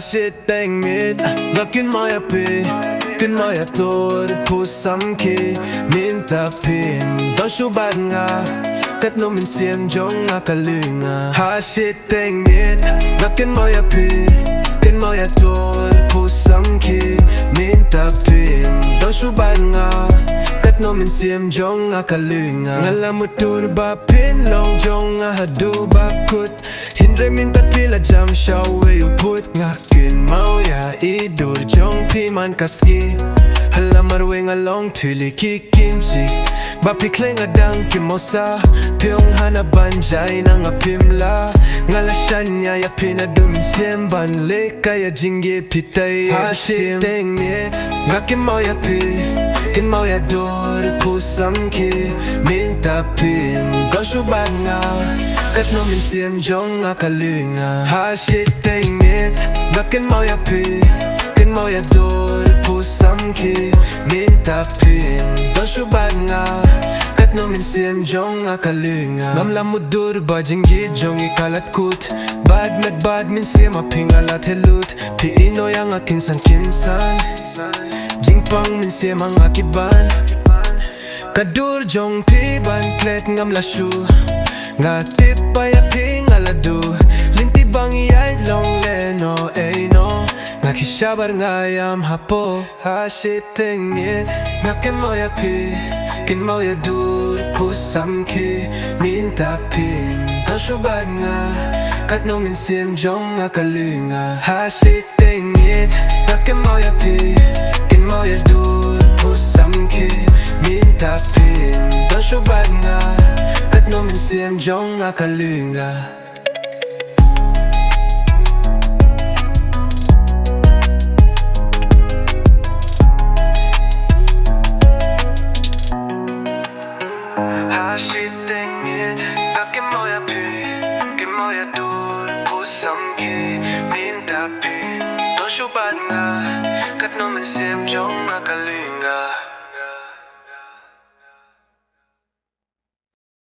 shiteng miet Nga Kynmaw Kynmaw tor phuh Mynta Phim Don't Shuh nga Katno mynsiem jong nga lynga shiteng miet Nga Kynmaw tor phuh Mynta Phim Don't Shuh nga Katno mynsiem jong nga lynga Ngala mutdur ba phin long jong nga haduh ba kut Hindre Mynta pila jam shaw where you put Nga Kynmaw idur jong piman Khasi Halamar wing along tuli kikinchi Bapi klenga dang kimosa Pyong hana banjay na nga pimla Ngala shanya ya pinadu mynsiem ban leka ya jingye pitay shiteng miet Nga Kynmaw dur phuh Mynta Phim Don't Shuh nga Katno mynsiem jong nga lynga shiteng miet Nga Kynmaw dur phuh Mynta Phim Don't Shuh nga Katno mynsiem jong nga lynga Ngam mutdur ba jingye jong ikalat kut Bad mynsiem apingalat helut Piino yang kinsan Jingpang mynsiem ang akiban Kadur jong piban klet ngam Shuh Nga tipay apingaladu Linti bang iyay long leno no Nga kishabar nga yam hapo shiteng miet Nga Kynmaw dur phuh Mynta Phim Don't Shuh nga Katno mynsiem jong nga lynga shiteng miet Nga Kynmaw dur phuh Mynta Phim Don't Shuh nga Katno mynsiem jong nga lynga shiteng miet Nga Kynmaw dur phuh Mynta Phim Don't Shuh nga Katno mynsiem jong nga lynga